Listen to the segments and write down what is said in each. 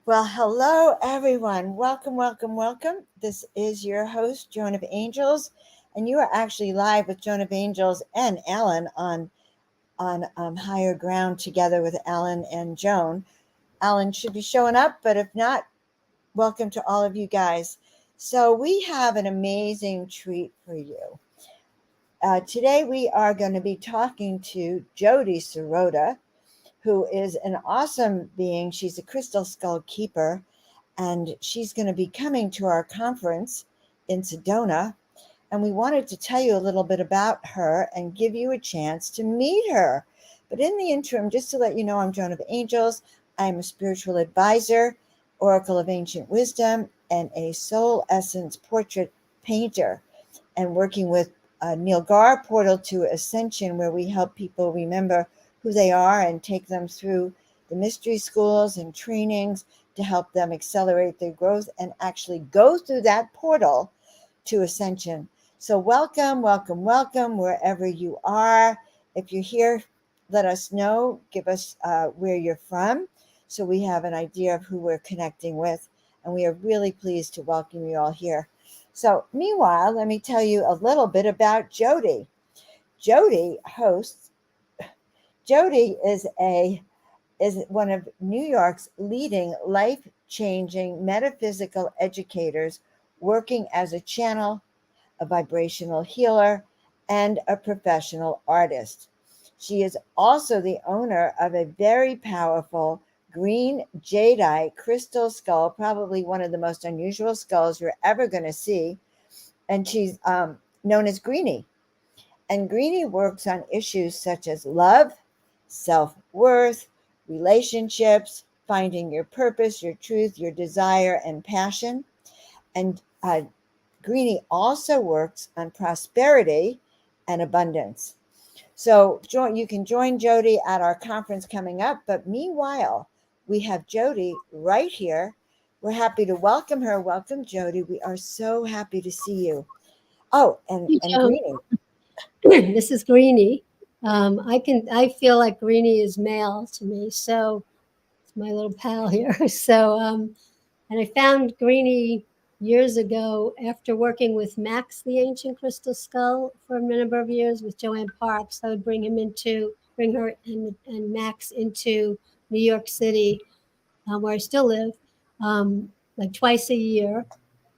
Well, hello everyone. Welcome, welcome, welcome. This is your host, Joan of Angels, and you are actually live with Joan of Angels and Alan on higher ground together with Alan and Joan. Alan should be showing up, but if not, welcome to all of you guys. So we have an amazing treat for you. Today we are going to be talking to Jodi Serota, who is an awesome being. She's a crystal skull keeper, and she's going to be coming to our conference in Sedona. And we wanted to tell you a little bit about her and give you a chance to meet her. But in the interim, just to let you know, I'm Joan of Angels. I'm a spiritual advisor, oracle of ancient wisdom, and a soul essence portrait painter, and working with Neil Gar Portal to Ascension, where we help people remember who they are and take them through the mystery schools and trainings to help them accelerate their growth and actually go through that portal to ascension. So welcome, welcome, welcome, wherever you are. If you're here, let us know. Give us where you're from so we have an idea of who we're connecting with. And we are really pleased to welcome you all here. So meanwhile, let me tell you a little bit about Jodi. Jodi is one of New York's leading life-changing metaphysical educators, working as a channel, a vibrational healer, and a professional artist. She is also the owner of a very powerful Green Jadeite Crystal Skull, probably one of the most unusual skulls you're ever going to see, and she's known as Greenie. And Greenie works on issues such as love, self-worth, relationships, finding your purpose, your truth, your desire, and passion. And Greenie also works on prosperity and abundance. So you can join Jodi at our conference coming up. But meanwhile, we have Jodi right here. We're happy to welcome her. Welcome, Jodi. We are so happy to see you. Oh, and Greenie. This is Greenie. I feel like Greenie is male to me, so it's my little pal here. And I found Greenie years ago after working with Max, the ancient crystal skull, for a number of years with Joan Parks. I would bring her and Max into New York City, where I still live, like twice a year.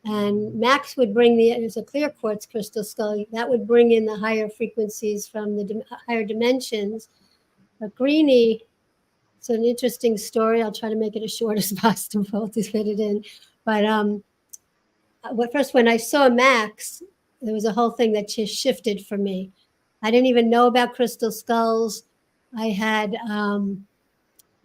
And Max would bring there's a clear quartz crystal skull that would bring in the higher frequencies from the higher dimensions. But Greenie, it's an interesting story. I'll try to make it as short as possible to fit it in. But first, when I saw Max, there was a whole thing that just shifted for me. I didn't even know about crystal skulls. I had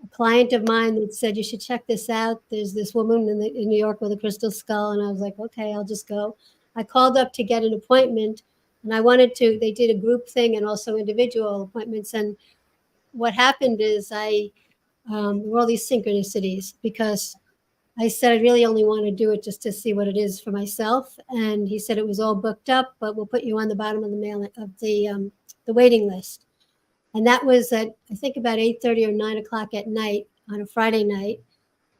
a client of mine that said, you should check this out. There's this woman in New York with a crystal skull. And I was like, okay, I'll just go. I called up to get an appointment, and they did a group thing and also individual appointments. And what happened is there were all these synchronicities, because I said I really only want to do it just to see what it is for myself. And he said it was all booked up, but we'll put you on the bottom of the waiting list. And that was at, I think, about 8:30 or 9 o'clock at night on a Friday night.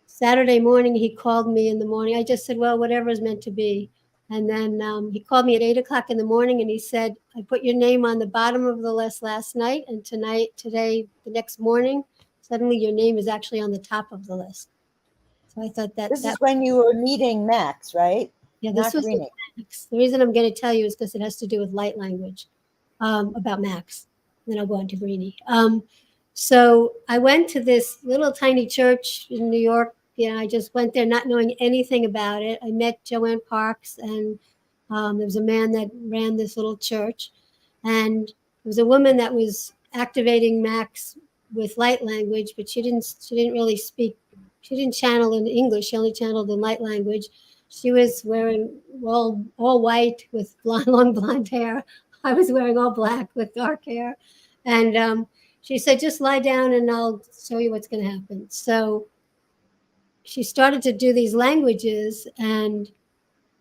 Saturday morning, he called me in the morning. I just said, well, whatever is meant to be. And then he called me at 8 o'clock in the morning, and he said, I put your name on the bottom of the list last night, and today, the next morning, suddenly your name is actually on the top of the list. So I thought This is when you were meeting Max, right? Yeah, this was Max. The reason I'm going to tell you is because it has to do with light language, about Max. Then I'll go on to Greenie. So I went to this little tiny church in New York. I just went there not knowing anything about it. I met Joan Parks, and there was a man that ran this little church. And there was a woman that was activating Max with light language, but she didn't really speak. She didn't channel in English. She only channeled in light language. She was wearing all white with long blonde hair. I was wearing all black with dark hair. And she said, just lie down and I'll show you what's going to happen. So she started to do these languages, and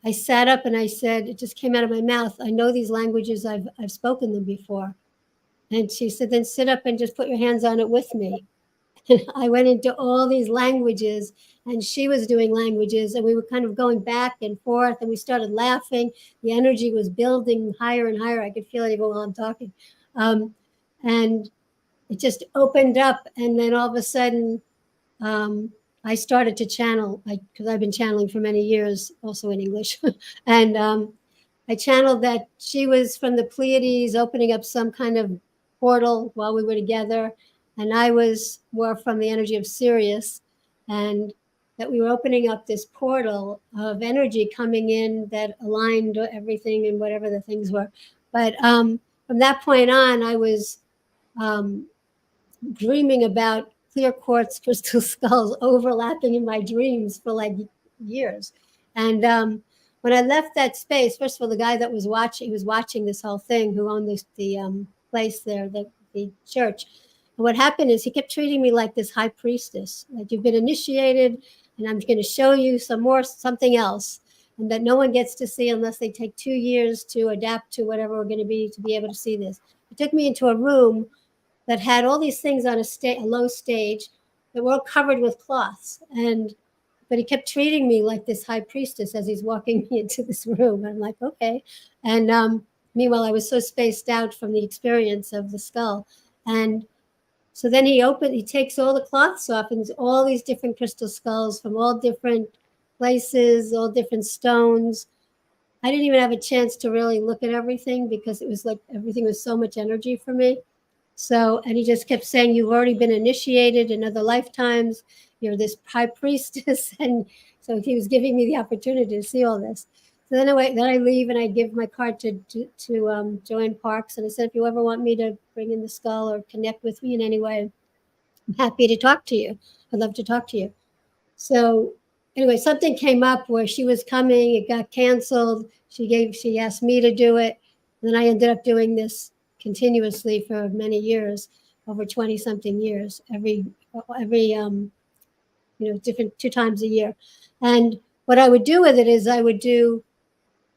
I sat up and I said, it just came out of my mouth, I know these languages, I've spoken them before. And she said, then sit up and just put your hands on it with me. And I went into all these languages, and she was doing languages, and we were kind of going back and forth, and we started laughing. The energy was building higher and higher. I could feel it even while I'm talking. And it just opened up, and then all of a sudden, um, I started to channel, because I've been channeling for many years, also in English. And I channeled that she was from the Pleiades, opening up some kind of portal while we were together. And I was more from the energy of Sirius. And that we were opening up this portal of energy coming in that aligned everything and whatever the things were. But from that point on, I was um, dreaming about clear quartz crystal skulls overlapping in my dreams for like years. And when I left that space, first of all, the guy that was watching, he was watching this whole thing, who owned the place there, the church. And what happened is he kept treating me like this high priestess, like you've been initiated, and I'm going to show you something else, and that no one gets to see unless they take 2 years to adapt to whatever we're going to be able to see this. He took me into a room that had all these things on a low stage that were all covered with cloths. But he kept treating me like this high priestess as he's walking me into this room. And I'm like, okay. And meanwhile, I was so spaced out from the experience of the skull. And so then he takes all the cloths off, and all these different crystal skulls from all different places, all different stones. I didn't even have a chance to really look at everything because it was like everything was so much energy for me. So, and he just kept saying, you've already been initiated in other lifetimes. You're this high priestess. And so he was giving me the opportunity to see all this. So then I leave, and I give my card to Joan Parks. And I said, if you ever want me to bring in the skull or connect with me in any way, I'm happy to talk to you. I'd love to talk to you. So anyway, something came up where she was coming. It got canceled. She asked me to do it. And then I ended up doing this continuously for many years, over 20 something years, every different 2 times a year. And what I would do with it is I would do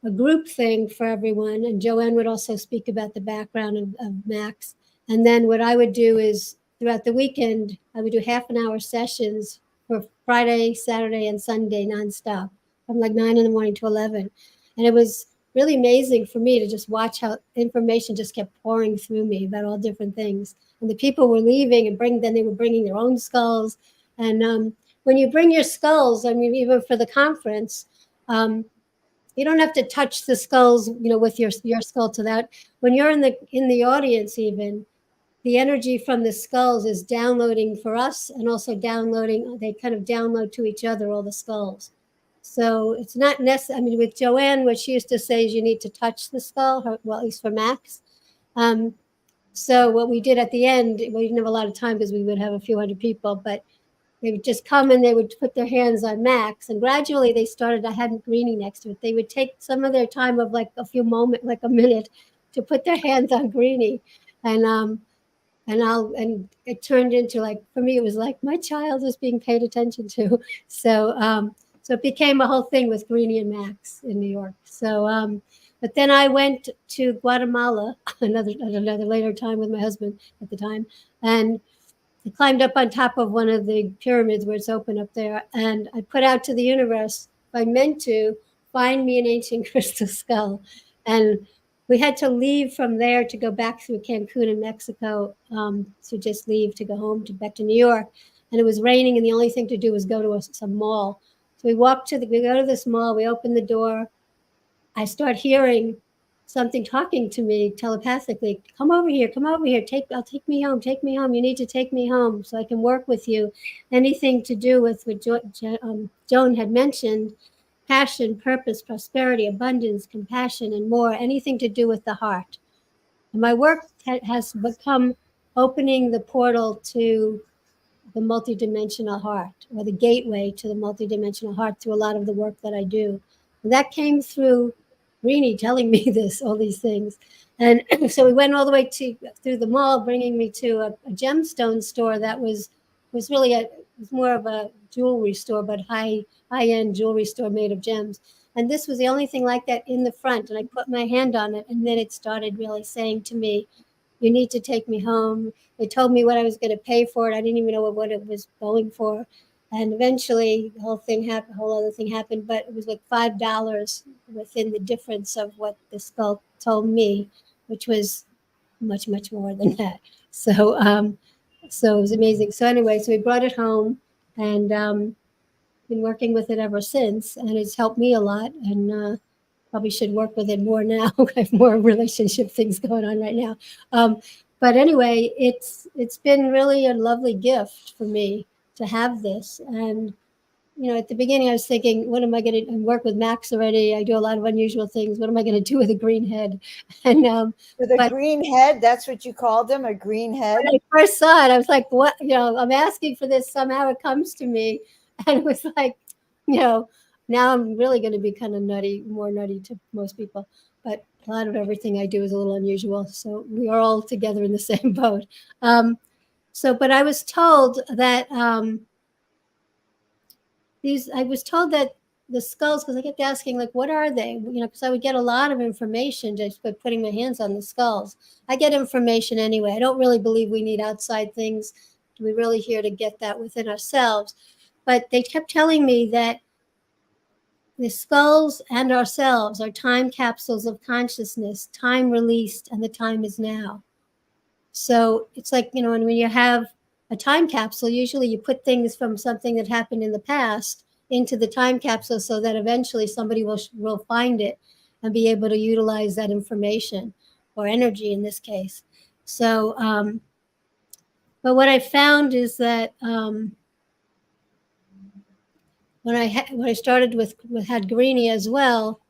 a group thing for everyone, and Joanne would also speak about the background of Max. And then what I would do is throughout the weekend, I would do half an hour sessions for Friday, Saturday, and Sunday nonstop from like 9 in the morning to 11. And it was really amazing for me to just watch how information just kept pouring through me about all different things. And the people were leaving, and then they were bringing their own skulls. And when you bring your skulls, I mean, even for the conference, you don't have to touch the skulls, with your skull to that. When you're in the audience, even the energy from the skulls is downloading for us, and also downloading. They kind of download to each other, all the skulls. So it's not necessary. I mean, with Joanne, what she used to say is you need to touch the skull. Well, at least for Max. So what we did at the end, we didn't have a lot of time because we would have a few hundred people, but they would just come and they would put their hands on Max, and gradually they started. I had Greenie next to it. They would take some of their time of like a few moments, like a minute, to put their hands on Greenie, and and it turned into, like, for me, it was like my child was being paid attention to. So it became a whole thing with Greenie and Max in New York. But then I went to Guatemala another later time with my husband at the time, and I climbed up on top of one of the pyramids where it's open up there, and I put out to the universe, if I meant to, find me an ancient crystal skull. And we had to leave from there to go back through Cancun in Mexico, to just leave to go home back to New York. And it was raining, and the only thing to do was go to some mall. So we go to this mall, we open the door, I start hearing something talking to me telepathically. Come over here, take me home, take me home. You need to take me home so I can work with you. Anything to do with what Joan had mentioned, passion, purpose, prosperity, abundance, compassion, and more, anything to do with the heart. And my work has become opening the portal to the multidimensional heart, or the gateway to the multidimensional heart, through a lot of the work that I do. And that came through Greenie telling me all these things. And so we went all the way through the mall, bringing me to a gemstone store that was really was more of a jewelry store, but high-end jewelry store made of gems. And this was the only thing like that in the front. And I put my hand on it, and then it started really saying to me, you need to take me home. They told me what I was going to pay for it. I didn't even know what it was going for. And eventually the whole thing happened, a whole other thing happened, but it was like $5 within the difference of what the skull told me, which was much, much more than that. So it was amazing. So anyway, so we brought it home and been working with it ever since, and it's helped me a lot. And probably should work with it more now. I have more relationship things going on right now. But anyway, it's been really a lovely gift for me to have this. And at the beginning, I was thinking, what am I going to work with Max already? I do a lot of unusual things. What am I going to do with a green head? And With a but green head, that's what you called him, a green head? when I first saw it, I was like, what? I'm asking for this. Somehow it comes to me. And it was like, now I'm really going to be kind of nutty, more nutty to most people. But a lot of everything I do is a little unusual. So we are all together in the same boat. But I was told that I was told that the skulls, because I kept asking, like, what are they? Because I would get a lot of information just by putting my hands on the skulls. I get information anyway. I don't really believe we need outside things. We're really here to get that within ourselves. But they kept telling me that the skulls and ourselves are time capsules of consciousness, time released, and the time is now. So it's like, when you have a time capsule, usually you put things from something that happened in the past into the time capsule so that eventually somebody will find it and be able to utilize that information or energy in this case. So, but what I found is that when I started with had Greenie as well,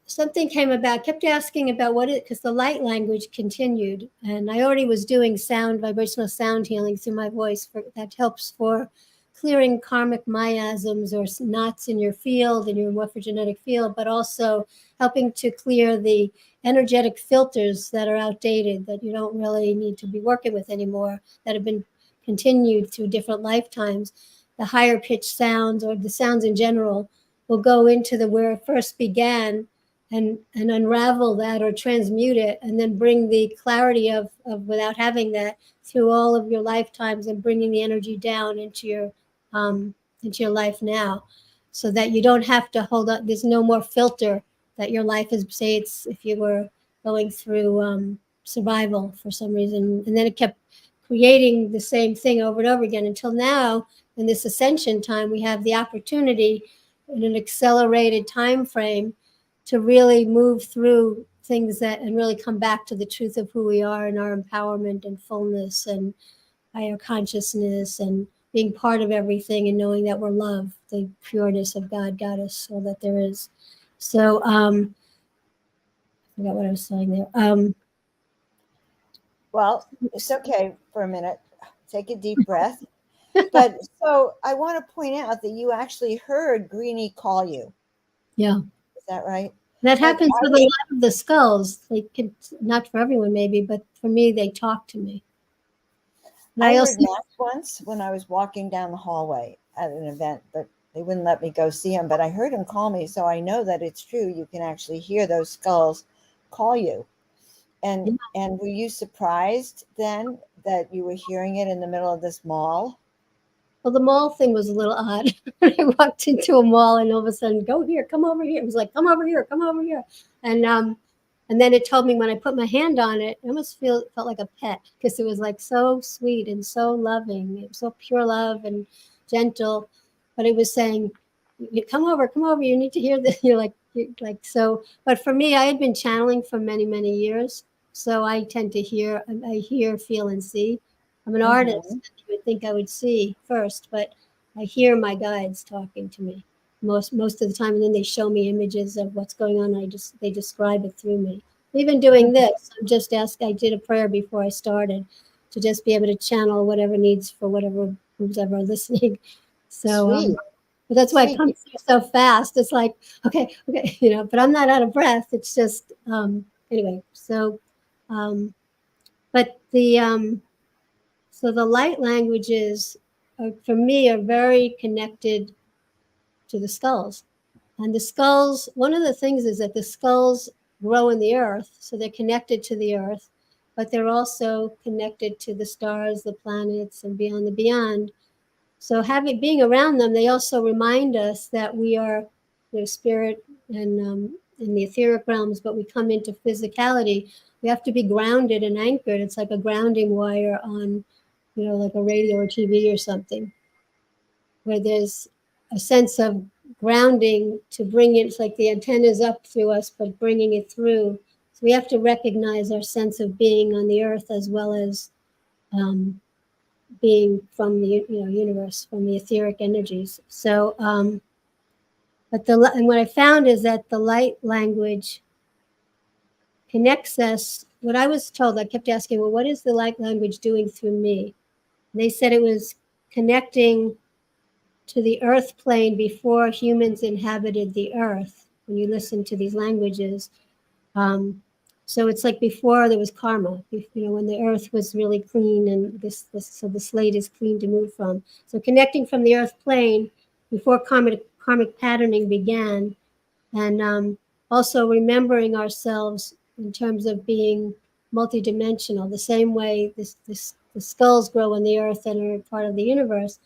something came about, kept asking about because the light language continued. And I already was doing vibrational sound healing through my voice that helps for clearing karmic miasms or knots in your field, in your morphogenetic field, but also helping to clear the energetic filters that are outdated, that you don't really need to be working with anymore, that have been continued through different lifetimes. The higher pitched sounds, or the sounds in general, will go into where it first began and unravel that or transmute it, and then bring the clarity of without having that through all of your lifetimes, and bringing the energy down into your life now, so that you don't have to hold on. There's no more filter that your life is, say it's if you were going through survival for some reason, and then it kept creating the same thing over and over again until now in this ascension time we have the opportunity in an accelerated time frame to really move through things and really come back to the truth of who we are and our empowerment and fullness and higher consciousness and being part of everything and knowing that we're love, the pureness of God, Goddess, all that there is. So I forgot what I was saying there. Well, it's okay for a minute. Take a deep breath. But so I want to point out that you actually heard Greenie call you. Yeah. Is that right? That happens with a lot of the skulls. They can, not for everyone maybe, but for me, they talk to me. And I heard Max once when I was walking down the hallway at an event, but they wouldn't let me go see him. But I heard him call me, so I know that it's true. You can actually hear those skulls call you. And were you surprised then that you were hearing it in the middle of this mall? Well, the mall thing was a little odd. I walked into a mall and all of a sudden, go here, come over here. It was like, come over here, come over here. And then it told me when I put my hand on it, it almost felt like a pet, because it was like so sweet and so loving. It was so pure love and gentle. But it was saying, come over, you need to hear this. You're like, so, but for me, I had been channeling for many, many years. So I tend to hear, feel, and see. I'm an artist. You would think I would see first, but I hear my guides talking to me most of the time, and then they show me images of what's going on. They describe it through me. Even doing this, I did a prayer before I started to just be able to channel whatever needs for who's ever listening. So but that's why it comes through so fast. It's like, okay, but I'm not out of breath. It's just anyway. So, but so the light languages, for me, are very connected to the skulls. And the skulls, one of the things is that the skulls grow in the earth, so they're connected to the earth. but they're also connected to the stars, the planets, and beyond the beyond. So being around them, they also remind us that we are, spirit and in the etheric realms, but we come into physicality. We have to be grounded and anchored. It's like a grounding wire on, like a radio or TV or something, where there's a sense of grounding to bring it. It's like the antennas up through us, but bringing it through. So we have to recognize our sense of being on the earth as well as um, being from the universe, from the etheric energies. So, and what I found is that the light language connects us. What I was told, I kept asking, well, what is the light language doing through me? And they said it was connecting to the earth plane before humans inhabited the earth. When you listen to these languages, so it's like before there was karma, when the earth was really clean and so the slate is clean to move from. So connecting from the earth plane before karmic patterning began, and also remembering ourselves in terms of being multidimensional, the same way the skulls grow in the earth and are part of the universe.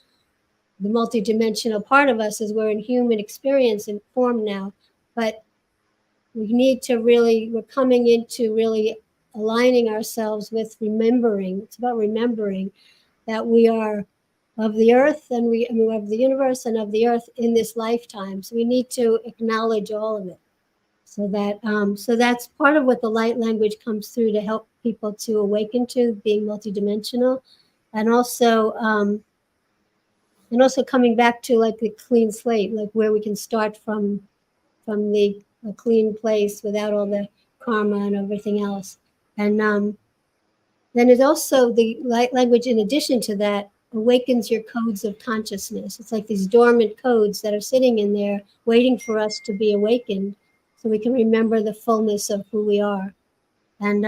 The multidimensional part of us is we're in human experience and form now, but we need to we're coming into really aligning ourselves with remembering. It's about remembering that we are of the earth and we're of the universe and of the earth in this lifetime. So we need to acknowledge all of it. So that's part of what the light language comes through to help people to awaken to being multidimensional, and also coming back to like the clean slate, like where we can start from a clean place without all the karma and everything else. And then it's also the light language, in addition to that, awakens your codes of consciousness. It's like these dormant codes that are sitting in there waiting for us to be awakened so we can remember the fullness of who we are, and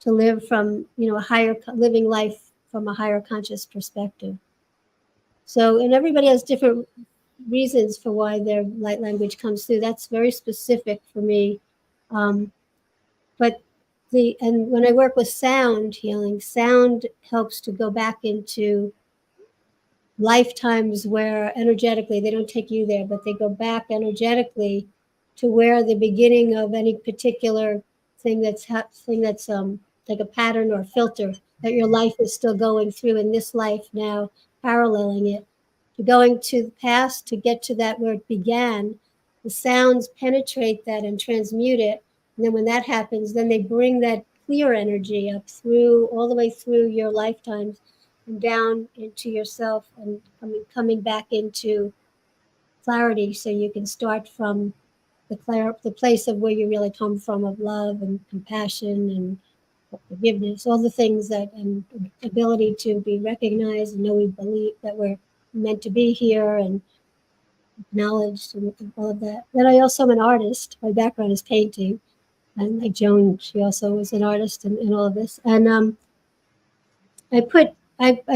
to live from, living life from a higher conscious perspective. So, and everybody has different reasons for why their light language comes through. That's very specific for me. But and when I work with sound healing, sound helps to go back into lifetimes where energetically they don't take you there, but they go back energetically to where the beginning of any particular thing that's like a pattern or filter that your life is still going through in this life now, paralleling it, to going to the past to get to that where it began. The sounds penetrate that and transmute it. And then when that happens, then they bring that clear energy up through all the way through your lifetimes and down into yourself, and coming back into clarity, so you can start from the place of where you really come from, of love and compassion and forgiveness, all the things that, and ability to be recognized and know we believe that we're meant to be here and acknowledged and all of that. Then I also am an artist. My background is painting, and like Joan, she also was an artist in all of this. And I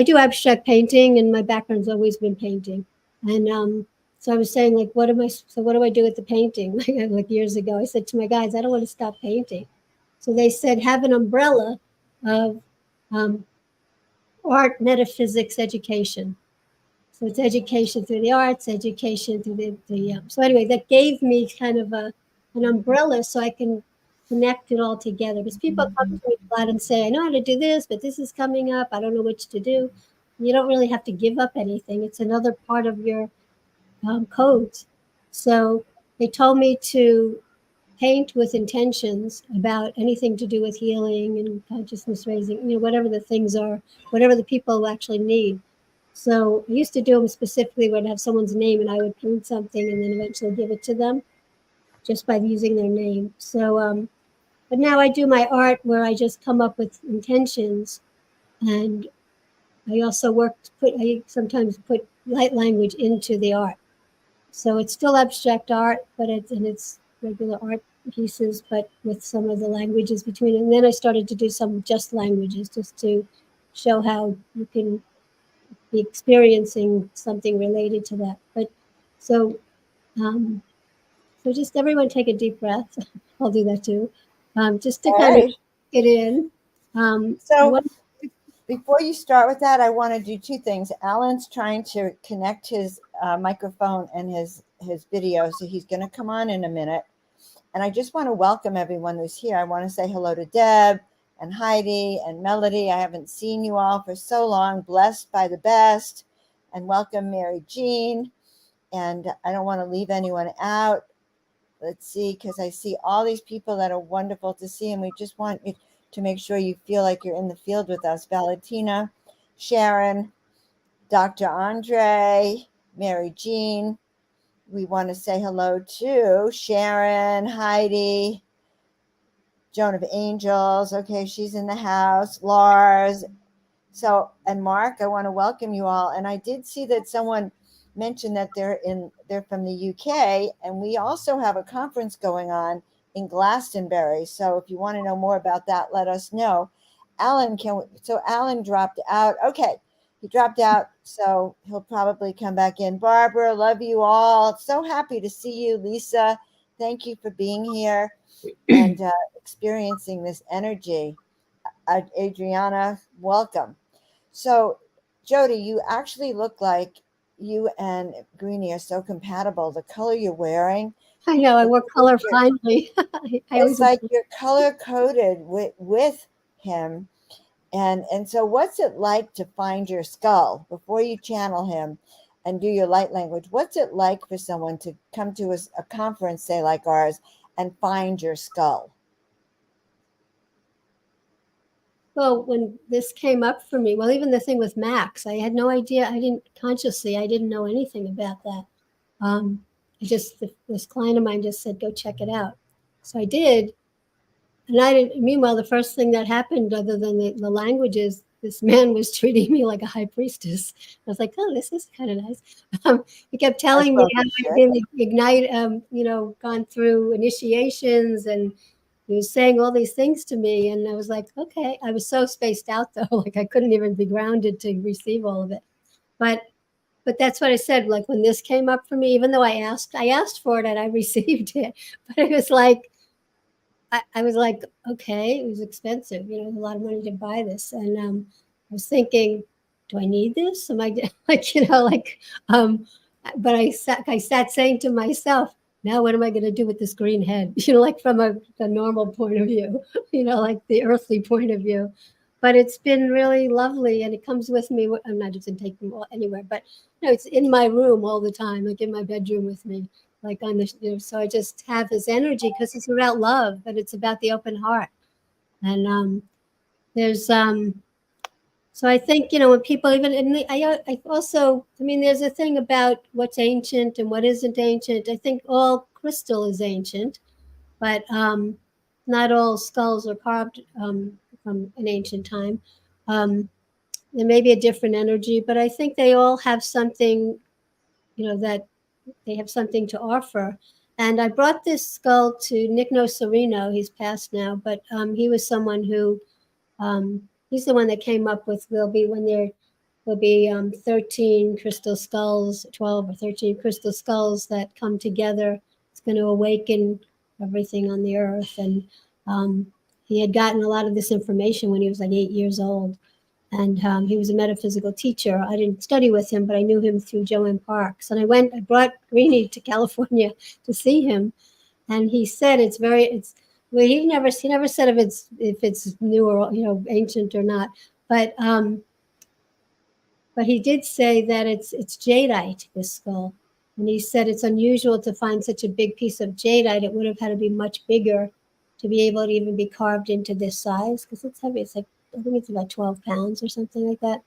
do abstract painting, and my background's always been painting. And so I was saying, like, what do I do with the painting? Like years ago, I said to my guys, I don't want to stop painting. So they said, have an umbrella of art, metaphysics, education. So it's education through the arts, education through the so anyway, that gave me kind of an umbrella so I can connect it all together. Because people come to me flat and say, I know how to do this, but this is coming up. I don't know which to do. You don't really have to give up anything. It's another part of your codes. So they told me to paint with intentions about anything to do with healing and consciousness raising, whatever the things are, whatever the people actually need. So I used to do them specifically when I'd have someone's name and I would paint something and then eventually give it to them just by using their name. So, but now I do my art where I just come up with intentions, and I also I sometimes put light language into the art. So it's still abstract art, but it's regular art pieces, but with some of the languages between it. And then I started to do some just languages, just to show how you can be experiencing something related to that. But so, so just everyone take a deep breath. I'll do that too. Just to All kind of right. get in. So What? before you start with that, I want to do two things. Alan's trying to connect his microphone and his video, so he's going to come on in a minute. And I just want to welcome everyone who's here. I want to say hello to Deb and Heidi and Melody. I haven't seen you all for so long. Blessed by the best. And welcome Mary Jean. And I don't want to leave anyone out. Let's see, because I see all these people that are wonderful to see. And we just want you to make sure you feel like you're in the field with us. Valentina, Sharon, Dr. Andre, Mary Jean. We want to say hello to Sharon, Heidi, Joan of Angels. Okay, she's in the house. Lars. So, and Mark, I want to welcome you all. And I did see that someone mentioned that they're from the UK, and we also have a conference going on in Glastonbury. So, if you want to know more about that, let us know. Alan dropped out. Okay, he dropped out, so he'll probably come back in. Barbara, love you all. So happy to see you. Lisa, thank you for being here and experiencing this energy. Adriana, welcome. So, Jodi, you actually look like you and Greenie are so compatible. The color you're wearing, I know I it's work like color you're, finely. I it's always like you're color coded with him. And so, what's it like to find your skull before you channel him and do your light language? What's it like for someone to come to a conference, say like ours, and find your skull? well, when this came up for me, well, even the thing with Max, I had no idea. I didn't know anything about that. This client of mine just said, go check it out. So I did. And I didn't, meanwhile, the first thing that happened, other than the languages, this man was treating me like a high priestess. I was like, oh, this is kind of nice. He kept I telling me suppose how you I should. did ignite, gone through initiations, and he was saying all these things to me. And I was like, okay. I was so spaced out though, like I couldn't even be grounded to receive all of it. But but that's what I said. Like when this came up for me, even though I asked for it and I received it, but it was like I was like, okay, it was expensive, a lot of money to buy this. And I was thinking, do I need this? Am I like, um, but I sat saying to myself, now what am I going to do with this green head? Like from a normal point of view, like the earthly point of view. But it's been really lovely, and it comes with me. I'm not just going to take them anywhere, but it's in my room all the time, like in my bedroom with me, like on the, so I just have this energy because it's about love, but it's about the open heart. And there's so I think, when people even, and I also, I mean, there's a thing about what's ancient and what isn't ancient. I think all crystal is ancient, but not all skulls are carved from an ancient time. There may be a different energy, but I think they all have something, that they have something to offer. And I brought this skull to Nick Nocerino. He's passed now, but he was someone who, he's the one that came up with, there'll be 13 crystal skulls, 12 or 13 crystal skulls that come together. It's going to awaken everything on the earth. And he had gotten a lot of this information when he was like 8 years old. And he was a metaphysical teacher. I didn't study with him, but I knew him through Joan Parks. And I brought Greenie to California to see him, and he said well, he never said if it's new or ancient or not, but he did say that it's jadeite, this skull, and he said it's unusual to find such a big piece of jadeite. It would have had to be much bigger to be able to even be carved into this size, because it's heavy. It's like, I think it's about 12 pounds or something like that.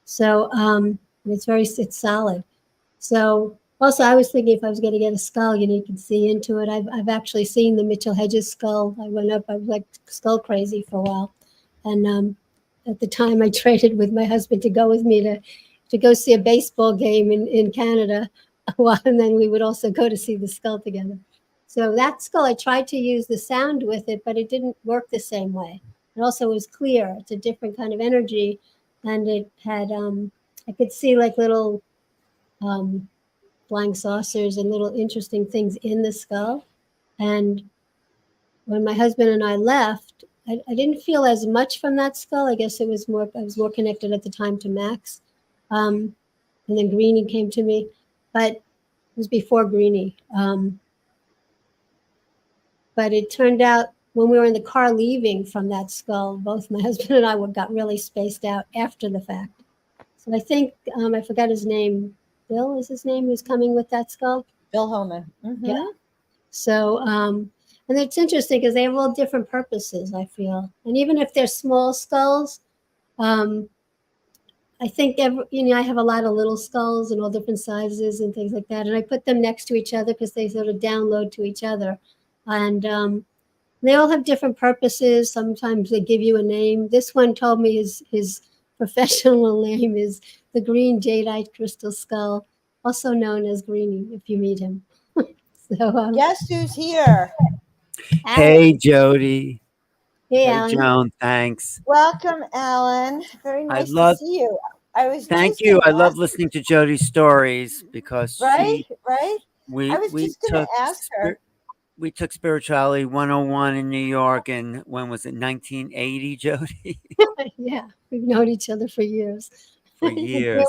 So it's solid. So also, I was thinking if I was going to get a skull, you can see into it. I've actually seen the Mitchell Hedges skull. I went up. I was like skull crazy for a while, and at the time, I traded with my husband to go with me to go see a baseball game in Canada, and then we would also go to see the skull together. So that skull, I tried to use the sound with it, but it didn't work the same way. It also was clear. It's a different kind of energy, and it had I could see like little um, flying saucers and little interesting things in the skull. And when my husband and I left, I didn't feel as much from that skull. I guess it was more, I was more connected at the time to Max. And then Greenie came to me, but it was before Greenie. But it turned out when we were in the car leaving from that skull, both my husband and I got really spaced out after the fact. So I think, I forgot his name. Bill is his name, who's coming with that skull. Bill Homan. Mm-hmm. Yeah. So, and it's interesting because they have all different purposes, I feel. And even if they're small skulls, I think I have a lot of little skulls and all different sizes and things like that, and I put them next to each other because they sort of download to each other, and they all have different purposes. Sometimes they give you a name. This one told me his professional name is the Green Jadeite Crystal Skull, also known as Greenie, if you meet him. So, guess who's here? Hey, Jodi. Hey, Hey, Alan. Joan. Thanks. Welcome, Alan. Very I nice to love. see you. I was Thank just you. going I to love ask, listening to Jodi's stories because right? Right? I was we just going to ask her. we took spirituality 101 in New York, and when was it? 1980, Jodi. Yeah, we've known each other for years. For years,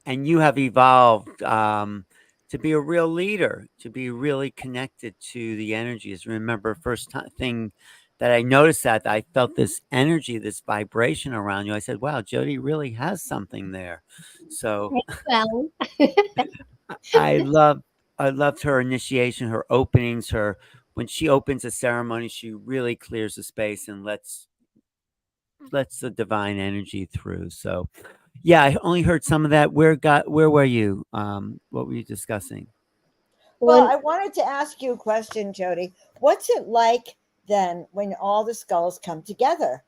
and you have evolved to be a real leader, to be really connected to the energies. Remember, first thing that I noticed that I felt this energy, this vibration around you. I said, "Wow, Jodi really has something there." So Alan. I love, I loved her initiation, her openings, her when she opens a ceremony, she really clears the space and lets the divine energy through. So yeah, I only heard some of that. Where were you? What were you discussing? Well, One, I wanted to ask you a question, Jodi. What's it like then when all the skulls come together?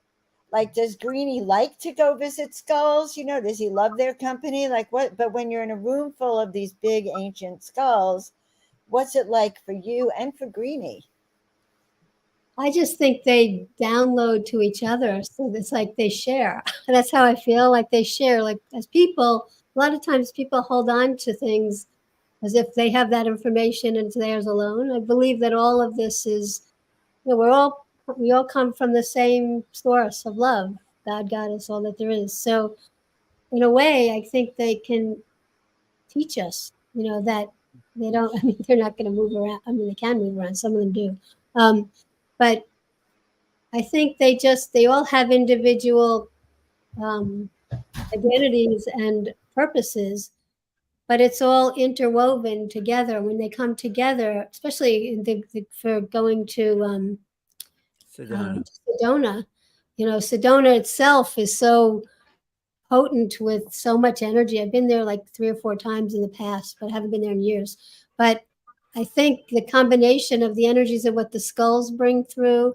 Like, does Greenie like to go visit skulls? Does he love their company? Like, what? But when you're in a room full of these big ancient skulls, what's it like for you and for Greenie? I just think they download to each other. So it's like they share. That's how I feel, like they share. Like as people, a lot of times people hold on to things as if they have that information and it's theirs alone. I believe that all of this is, we all come from the same source of love. God, is all that there is. So in a way, I think they can teach us, that they don't, I mean, they're not going to move around. I mean, they can move around. Some of them do. But I think they all have individual um, identities and purposes, but it's all interwoven together. When they come together, especially for going to Sedona. Sedona, Sedona itself is so potent with so much energy. I've been there like 3 or 4 times in the past, but I haven't been there in years. But I think the combination of the energies of what the skulls bring through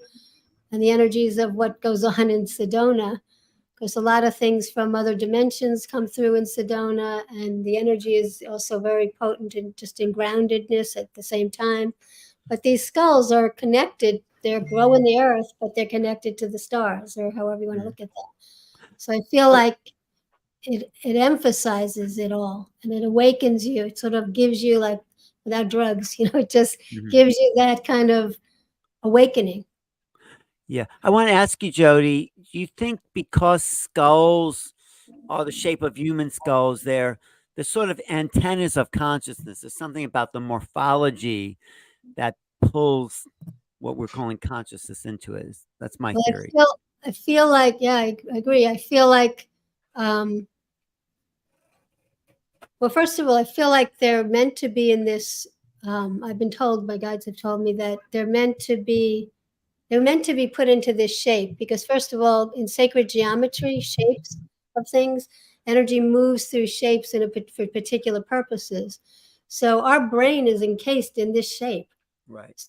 and the energies of what goes on in Sedona, because a lot of things from other dimensions come through in Sedona, and the energy is also very potent and just in groundedness at the same time. But these skulls are connected. They're growing the earth, but they're connected to the stars, or however you want to look at that. So I feel like it emphasizes it all, and it awakens you. It sort of gives you, like, without drugs, it just gives you that kind of awakening. Yeah, I want to ask you, Jodi. Do you think because skulls are the shape of human skulls, they're the sort of antennas of consciousness? There's something about the morphology that pulls what we're calling consciousness into it. That's my Well, theory. I feel like, yeah, I agree. I feel like, well, first of all, I feel like they're meant to be in this. I've been told, my guides have told me that they're meant to be put into this shape because, first of all, in sacred geometry, shapes of things, energy moves through shapes for particular purposes. So our brain is encased in this shape. Right.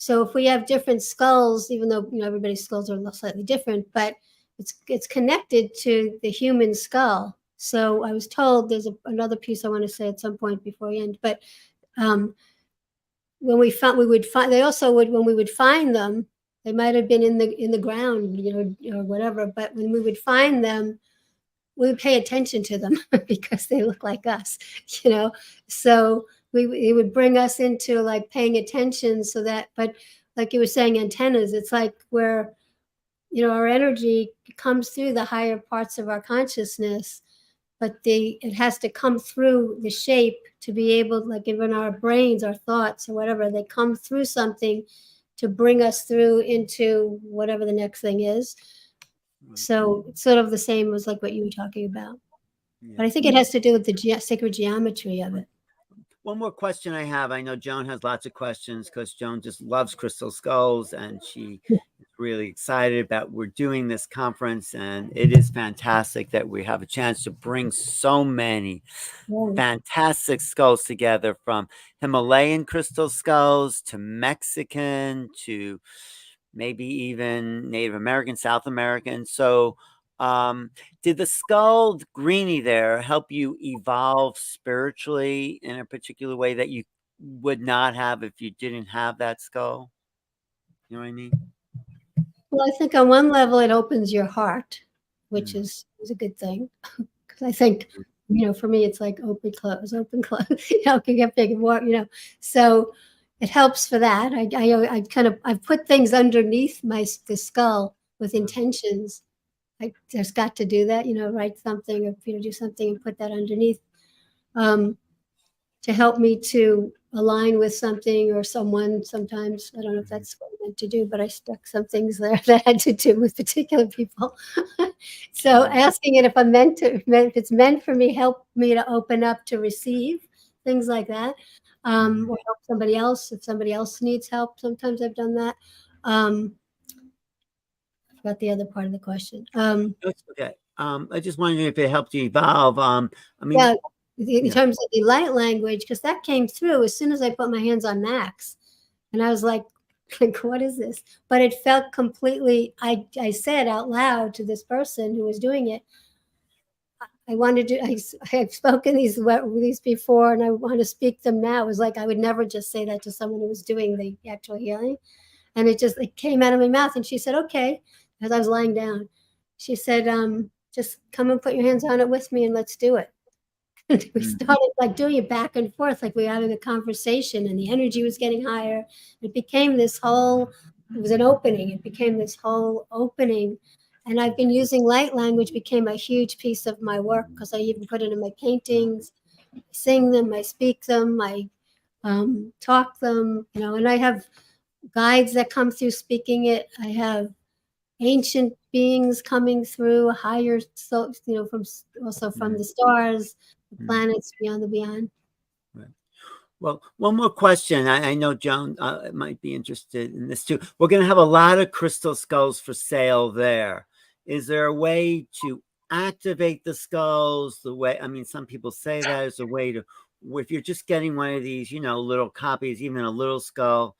So if we have different skulls, even though everybody's skulls are slightly different, but it's connected to the human skull. So I was told there's another piece I want to say at some point before I end, but when we would find, they also would, when we would find them, they might have been in the ground, or whatever. But when we would find them, we would pay attention to them because they look like us, So it would bring us into like paying attention, so that. But like you were saying, antennas. It's like where, our energy comes through the higher parts of our consciousness, but it has to come through the shape to be able, like even our brains, our thoughts, or whatever, they come through something to bring us through into whatever the next thing is. So it's sort of the same as like what you were talking about. But I think it has to do with the sacred geometry of it. One more question I have. I know Joan has lots of questions because Joan just loves crystal skulls, and she is really excited about we're doing this conference, and it is fantastic that we have a chance to bring so many fantastic skulls together, from Himalayan crystal skulls to Mexican to maybe even Native American, South American. So did the skull Greenie there help you evolve spiritually in a particular way that you would not have if you didn't have that skull? You know what I mean? Well, I think on one level it opens your heart, which is a good thing. Because I think, for me, it's like open, close, it can get big and more, So it helps for that. I've put things underneath the skull with intentions. I just got to do that, write something or do something and put that underneath, to help me to align with something or someone. Sometimes I don't know if that's what I meant to do, but I stuck some things there that had to do with particular people. So asking it if it's meant for me, help me to open up to receive things like that, or help somebody else if somebody else needs help. Sometimes I've done that. I forgot the other part of the question. That's okay. I just wondering if it helped you evolve. In terms of the light language, because that came through as soon as I put my hands on Max, and I was like, what is this? But it felt completely. I said out loud to this person who was doing it, I've spoken these before, and I want to speak them now. It was like I would never just say that to someone who was doing the actual healing, and it came out of my mouth. And she said, "Okay," as I was lying down. She said, "Just come and put your hands on it with me, and let's do it." And we started like doing it back and forth, like we were having a conversation, and the energy was getting higher. It became it was an opening. It became this whole opening. And I've been using light language, became a huge piece of my work, because I even put it in my paintings. I sing them, I speak them, I talk them, and I have guides that come through speaking it. I have ancient beings coming through, higher, so from the stars, the planets, beyond the beyond. Right. Well, one more question. I know Joan might be interested in this too. We're going to have a lot of crystal skulls for sale there. Is there a way to activate the skulls? Some people say that is a way to, if you're just getting one of these, little copies, even a little skull,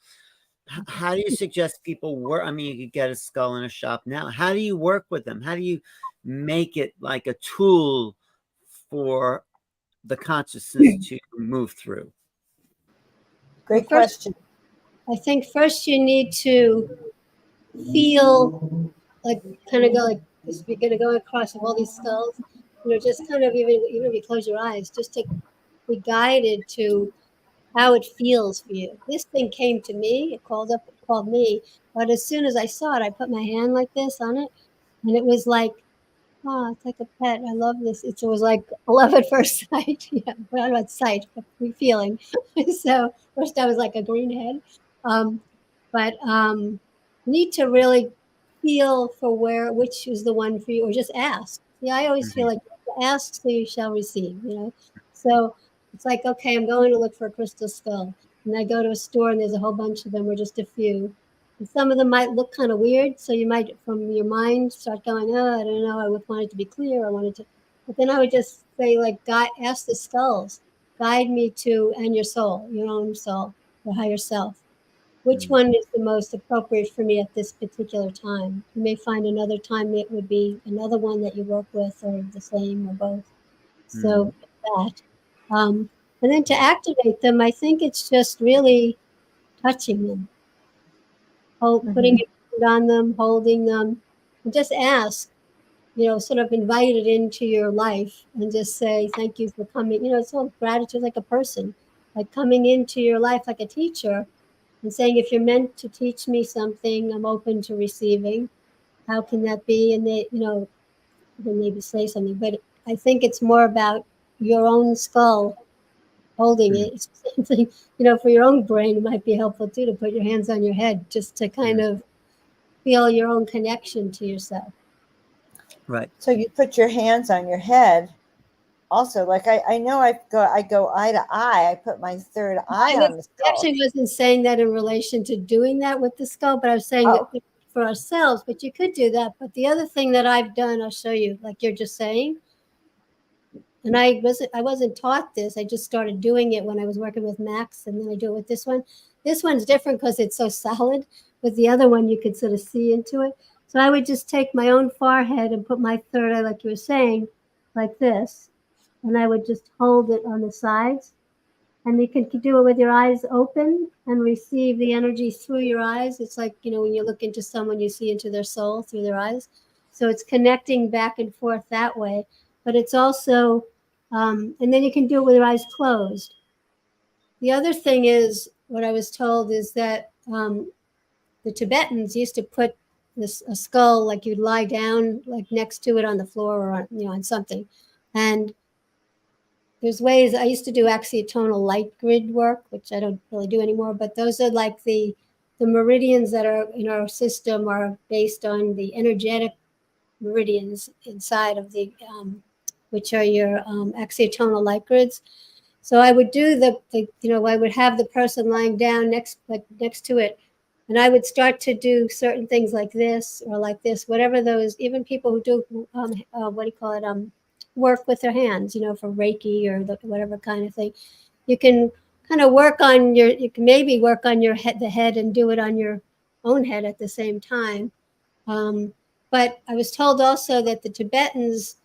how do you suggest people work? You could get a skull in a shop now. How do you work with them? How do you make it like a tool for the consciousness to move through? Great question. I think first you need to feel like, kind of go like this. You're going to go across all these skulls, just kind of, even if you close your eyes, just to be guided to how it feels for you. This thing came to me, it called me, but as soon as I saw it, I put my hand like this on it, and it was like, oh, it's like a pet. I love this. It was like love at first sight. Yeah, well, not sight, but feeling. So first I was like a green head, but need to really feel for which is the one for you, or just ask. Yeah, I always feel like ask so you shall receive. So it's like, okay, I'm going to look for a crystal skull, and I go to a store and there's a whole bunch of them, or just a few. And some of them might look kind of weird, so you might, from your mind, start going, oh, I don't know, I would want it to be clear, but then I would just say, like, God, ask the skulls, guide me to, and your soul, your own soul, your higher self. Which one is the most appropriate for me at this particular time? You may find another time it would be another one that you work with, or the same, or both. So that. And then to activate them, I think it's just really touching them. Putting your hand on them, holding them, and just ask, sort of invite it into your life and just say, thank you for coming. It's all gratitude, like a person, like coming into your life like a teacher, and saying, if you're meant to teach me something, I'm open to receiving. How can that be? And they, they maybe say something, but I think it's more about your own skull holding it. It's something, for your own brain, it might be helpful too to put your hands on your head just to kind of feel your own connection to yourself. Right. So you put your hands on your head. Also, like I know I go eye to eye. I put my third eye on the skull. I actually wasn't saying that in relation to doing that with the skull, but I was saying that for ourselves. But you could do that. But the other thing that I've done, I'll show you, like you're just saying. And I wasn't taught this. I just started doing it when I was working with Max, and then I do it with this one. This one's different because it's so solid. With the other one, you could sort of see into it. So I would just take my own forehead and put my third eye, like you were saying, like this. And I would just hold it on the sides. And you can do it with your eyes open and receive the energy through your eyes. It's like, when you look into someone, you see into their soul through their eyes. So it's connecting back and forth that way. But it's also, and then you can do it with your eyes closed. The other thing is, what I was told is that the Tibetans used to put a skull, like you'd lie down, like next to it on the floor or on something. And there's ways. I used to do axiotonal light grid work, which I don't really do anymore, but those are like the meridians that are in our system are based on the energetic meridians inside of the, which are your axiotonal light grids. So I would do I would have the person lying down next to it, and I would start to do certain things like this or like this, whatever those, even people who do, what do you call it, work with their hands, for Reiki or whatever kind of thing. You can kind of you can maybe work on your head, the head, and do it on your own head at the same time. But I was told also that the Tibetans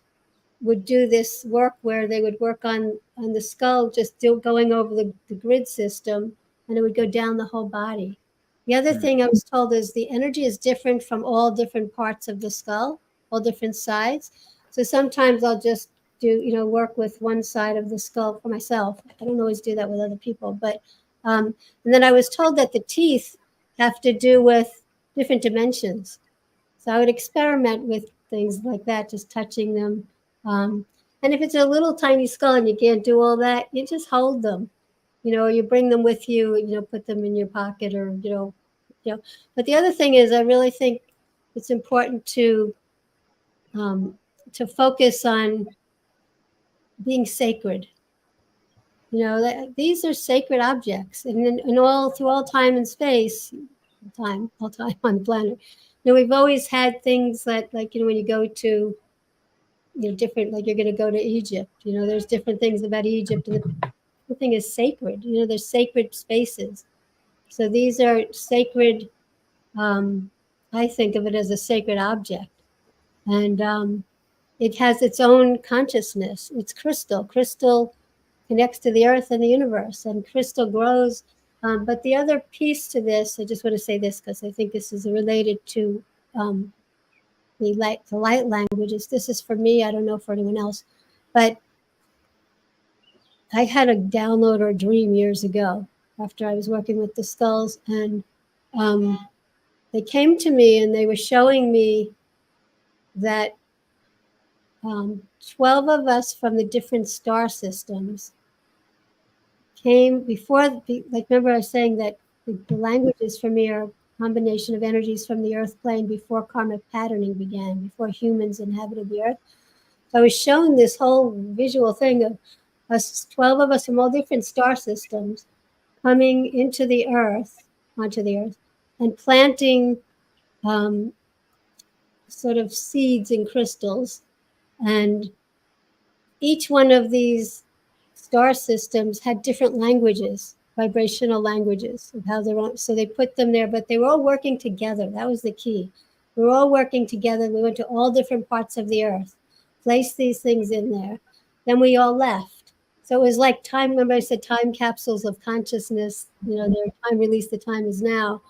would do this work where they would work on the skull, just going over the grid system, and it would go down the whole body. The other thing I was told is the energy is different from all different parts of the skull, all different sides. So sometimes I'll just do, work with one side of the skull for myself. I don't always do that with other people, but, and then I was told that the teeth have to do with different dimensions. So I would experiment with things like that, just touching them. And if it's a little tiny skull and you can't do all that, you just hold them, you bring them with you, put them in your pocket or, But the other thing is, I really think it's important to focus on being sacred. These are sacred objects, and through all time and space, all time on the planet. We've always had things that, like, when you go to, different, like you're going to go to Egypt, there's different things about Egypt, and the thing is sacred. There's sacred spaces. So these are sacred. I think of it as a sacred object, and it has its own consciousness. It's crystal. Crystal connects to the earth and the universe, and crystal grows. But the other piece to this, I just want to say this because I think this is related to the light languages. This is for me. I don't know for anyone else, but I had a download or a dream years ago after I was working with the skulls, and they came to me and they were showing me that 12 of us from the different star systems came before, like, remember I was saying that the languages for me are a combination of energies from the earth plane before karmic patterning began, before humans inhabited the earth. So I was shown this whole visual thing of us, 12 of us from all different star systems coming onto the earth, and planting sort of seeds and crystals. And each one of these star systems had different languages, vibrational languages of how they're on. So they put them there, but they were all working together. That was the key. We were all working together. We went to all different parts of the earth, placed these things in there. Then we all left. So it was like time. Remember I said time capsules of consciousness, their time release, the time is now,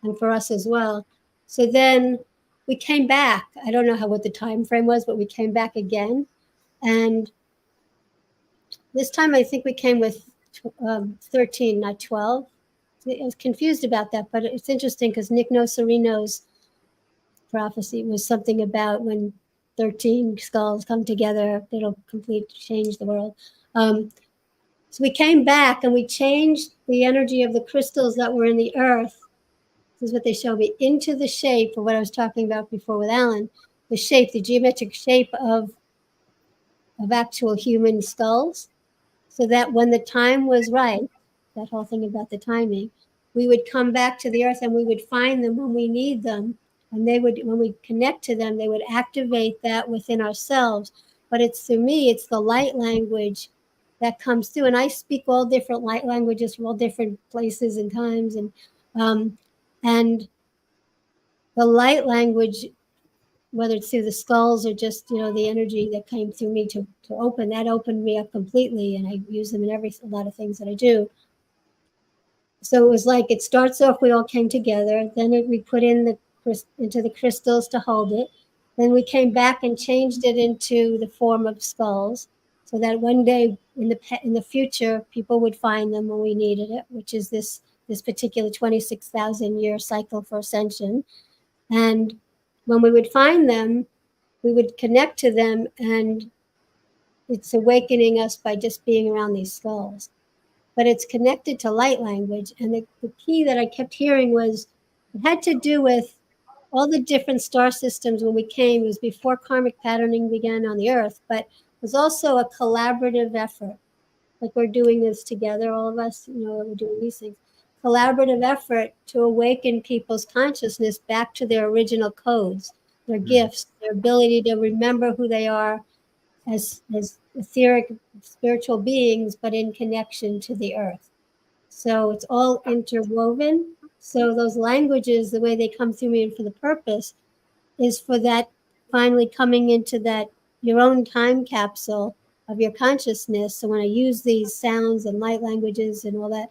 and for us as well. So then we came back. I don't know what the time frame was, but we came back again. And this time I think we came with 13, not 12. was confused about that, but it's interesting because Nick Nocerino's prophecy was something about when 13 skulls come together, it'll change the world. So we came back and we changed the energy of the crystals that were in the earth. This is what they showed me, into the shape of what I was talking about before with Alan, the geometric shape of actual human skulls, so that when the time was right, that whole thing about the timing, we would come back to the earth and we would find them when we need them. And they would, when we connect to them, they would activate that within ourselves. But it's, to me, it's the light language that comes through. And I speak all different light languages from all different places and times. And the light language, whether it's through the skulls or just, the energy that came through me to open, that opened me up completely. And I use them in a lot of things that I do. So it was like, it starts off, we all came together, then we put into the crystals to hold it. Then we came back and changed it into the form of skulls, so that one day in the future, people would find them when we needed it, which is this particular 26,000 year cycle for ascension. And when we would find them, we would connect to them, and it's awakening us by just being around these skulls. But it's connected to light language. And the key that I kept hearing was, it had to do with all the different star systems when we came. It was before karmic patterning began on the earth, but it was also a collaborative effort. Like, we're doing this together, all of us, we're doing these things. Collaborative effort to awaken people's consciousness back to their original codes, their gifts, their ability to remember who they are as etheric spiritual beings, but in connection to the earth. So it's all interwoven. So those languages, the way they come through me and for the purpose, is for that finally coming into that your own time capsule of your consciousness. So when I use these sounds and light languages and all that,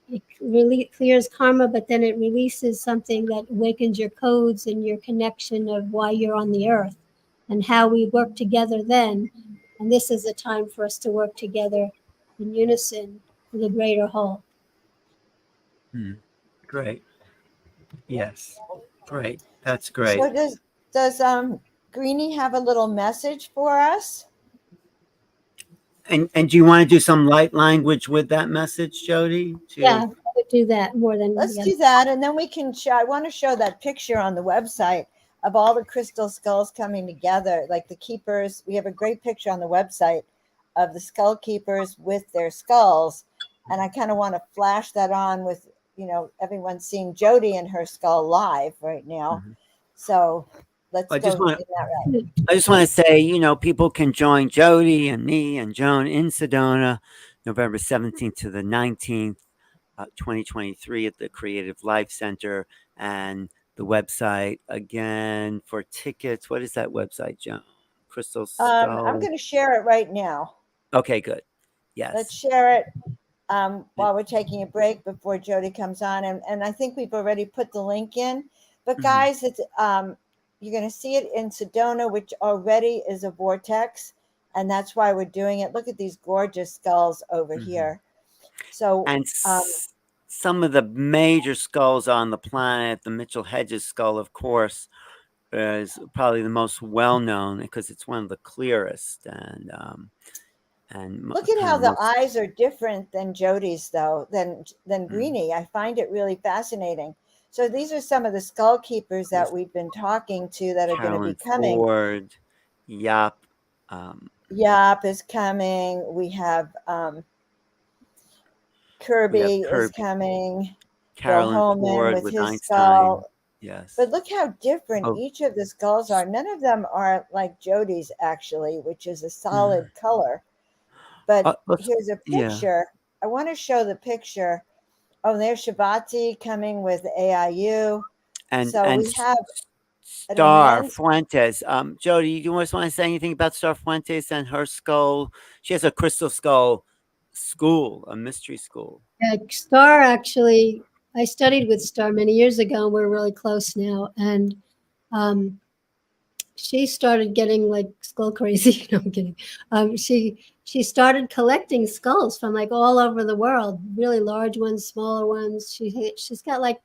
it really clears karma, but then it releases something that awakens your codes and your connection of why you're on the earth and how we work together then. And this is a time for us to work together in unison for the greater whole. Great. Yes. Great. That's great. So does Greenie have a little message for us? And do you want to do some light language with that message, Jodi? Yeah, I would do that more than. Let's do that, and then we can show. I want to show that picture on the website of all the crystal skulls coming together, like the keepers. We have a great picture on the website of the skull keepers with their skulls, and I kind of want to flash that on with, everyone seeing Jodi and her skull live right now. So let's go in that route. I just want to say, people can join Jodi and me and Joan in Sedona, November 17th to the 19th, 2023 at the Creative Life Center. And the website again for tickets. What is that website, Joan? Crystal Skull. I'm going to share it right now. Okay, good. Yes. Let's share it while we're taking a break before Jodi comes on. And I think we've already put the link in. But guys, it's you're going to see it in Sedona, which already is a vortex. And that's why we're doing it. Look at these gorgeous skulls over here. So, and some of the major skulls on the planet, the Mitchell Hedges skull, of course, is probably the most well-known because it's one of the clearest. And look at how the eyes are different than Jodi's, though, than Greenie. I find it really fascinating. So these are some of the skull keepers that we've been talking to that are going to be coming. Ford, Yap. Yap is coming. We have Kirby is coming. Carolyn Ford with his Einstein. skull. Yes. But look how different each of the skulls are. None of them are like Jodi's, actually, which is a solid color. But here's a picture. I want to show the picture. Oh, there's Shabati coming with AIU. And we have Star Fuentes. Jodi, do you want to say anything about Star Fuentes and her skull? She has a crystal skull school, a mystery school. Star, actually, I studied with Star many years ago, and we're really close now. And she started getting like skull crazy. No, I'm kidding. She started collecting skulls from like all over the world, really large ones, smaller ones. She's got like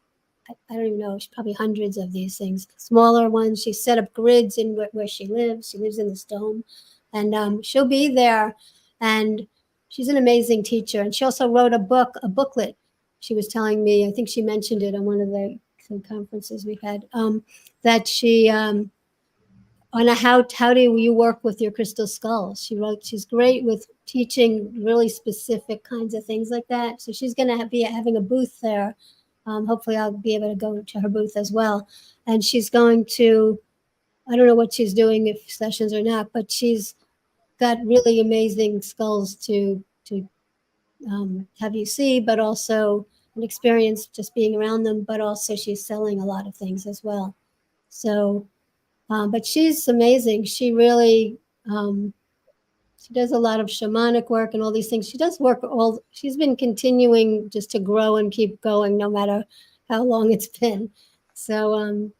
I don't even know, probably hundreds of these things. Smaller ones. She set up grids in where she lives. She lives in the Stone, and she'll be there. And she's an amazing teacher. And she also wrote a booklet. She was telling me, I think she mentioned it on one of the conferences we've had, that she on a how do you work with your crystal skull. She's great with teaching really specific kinds of things like that. So she's going to be having a booth there. Hopefully I'll be able to go to her booth as well. And she's going to, I don't know what she's doing, if sessions or not, but she's got really amazing skulls to have you see, but also an experience just being around them, but also she's selling a lot of things as well. So but she's amazing. She really, she does a lot of shamanic work and all these things. She does work she's been continuing just to grow and keep going no matter how long it's been. So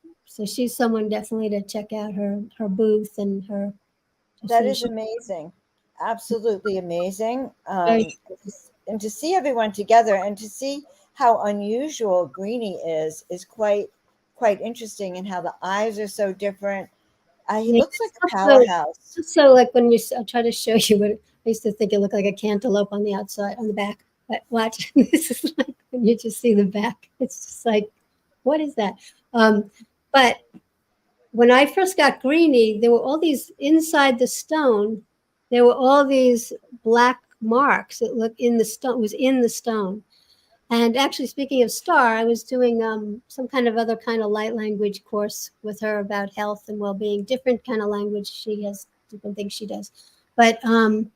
she's someone definitely to check out her booth and her. That is amazing. Absolutely amazing. And to see everyone together and to see how unusual Greenie is quite interesting, and how the eyes are so different. He looks like a powerhouse. So like when I try to show you what I used to think it looked like a cantaloupe on the outside, on the back. But watch, this is like when you just see the back. It's just like, what is that? But when I first got Greenie, there were all these inside the stone. There were all these black marks that looked in the stone. Was in the stone. And actually, speaking of Star, I was doing some kind of other kind of light language course with her about health and well-being, different kind of language. She has different things she does. But I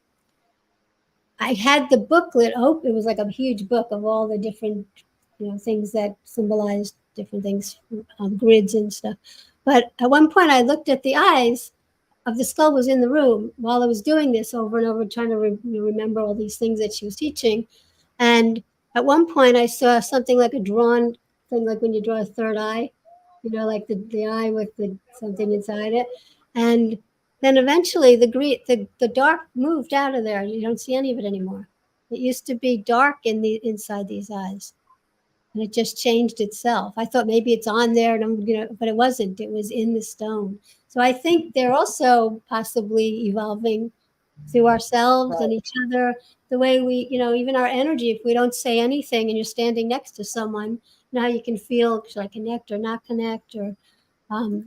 had the booklet. Oh, it was like a huge book of all the different, things that symbolized different things, grids and stuff. But at one point, I looked at the eyes of the skull was in the room while I was doing this over and over, trying to remember all these things that she was teaching. And at one point, I saw something like a drawn thing, like when you draw a third eye, like the eye with something inside it. And then eventually the dark moved out of there. You don't see any of it anymore. It used to be dark inside these eyes, and it just changed itself. I thought maybe it's on there, and but it wasn't. It was in the stone. So I think they're also possibly evolving through ourselves and each other. The way we, even our energy. If we don't say anything, and you're standing next to someone, now you can feel, should I connect or not connect, or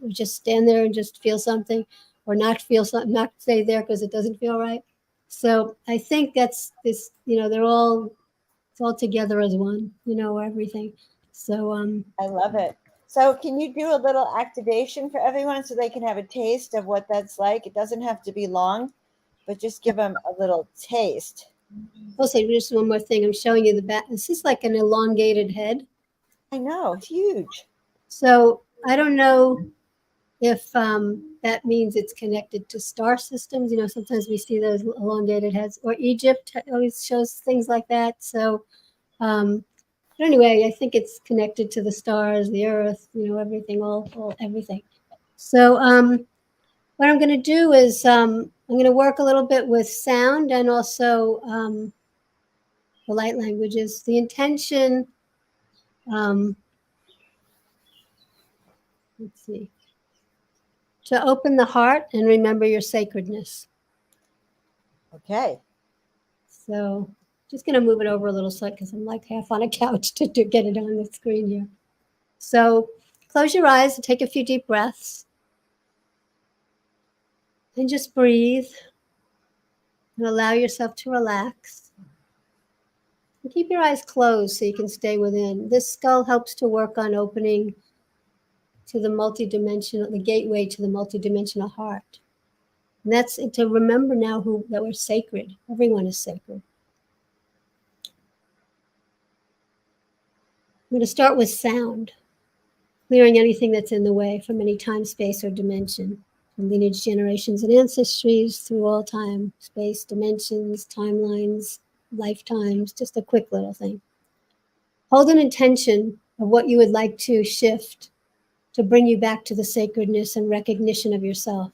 just stand there and just feel something, or not feel something, not stay there because it doesn't feel right. So I think that's this. They're all, it's all together as one. Everything. So I love it. So can you do a little activation for everyone so they can have a taste of what that's like? It doesn't have to be long, but just give them a little taste. I'll say just one more thing. I'm showing you the back. This is like an elongated head. I know, it's huge. So I don't know if that means it's connected to star systems. Sometimes we see those elongated heads, or Egypt always shows things like that. So but anyway, I think it's connected to the stars, the earth, everything, all everything. So what I'm going to do is I'm going to work a little bit with sound and also the light languages. The intention, let's see, to open the heart and remember your sacredness. Okay. So just going to move it over a little side because I'm like half on a couch to get it on the screen here. So close your eyes and take a few deep breaths. And just breathe and allow yourself to relax. And keep your eyes closed so you can stay within. This skull helps to work on opening to the multidimensional, the gateway to the multidimensional heart. And that's to remember now that we're sacred. Everyone is sacred. I'm going to start with sound, clearing anything that's in the way from any time, space, or dimension. From lineage, generations, and ancestries through all time, space, dimensions, timelines, lifetimes, just a quick little thing. Hold an intention of what you would like to shift to bring you back to the sacredness and recognition of yourself.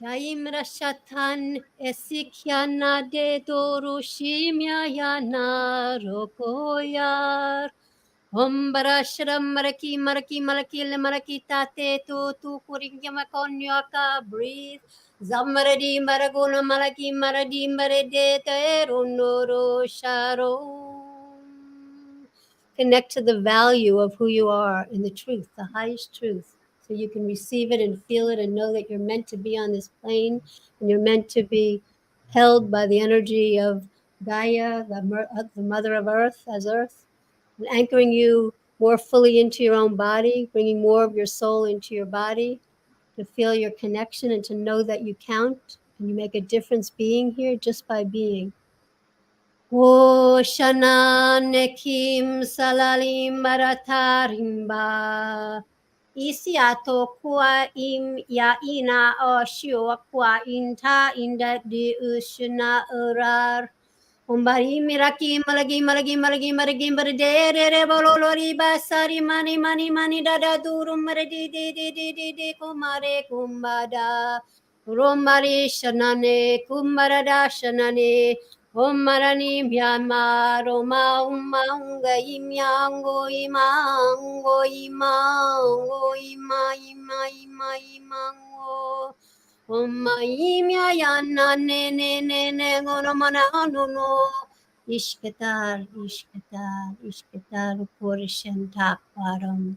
Daim rashatan esikyana de dorushimya yana rokoyar. Om barashram maraki maraki malaki maraki tate tu kuringya makonyaka breathe. Zamaradi maraguna malaki maradi marade te runoro sharo. Connect to the value of who you are in the truth, the highest truth. So you can receive it and feel it and know that you're meant to be on this plane and you're meant to be held by the energy of Gaia, the mother of earth, as earth, and anchoring you more fully into your own body, bringing more of your soul into your body to feel your connection and to know that you count and you make a difference being here just by being. O Shana Nekim Salalim Maratarimba. Isiato kwa im ya ina o shio kwa inta inda di ushna urar. Umbari miraki malagi malagi malagi malagi mardere re bololori basari mani dada durum maradi di kumare kumbada. Romari shanane kumarada shanane. Om marani myama roma umanga imyango imango imango imango Om imya yana ne gono mana no ishketar purishan takwaram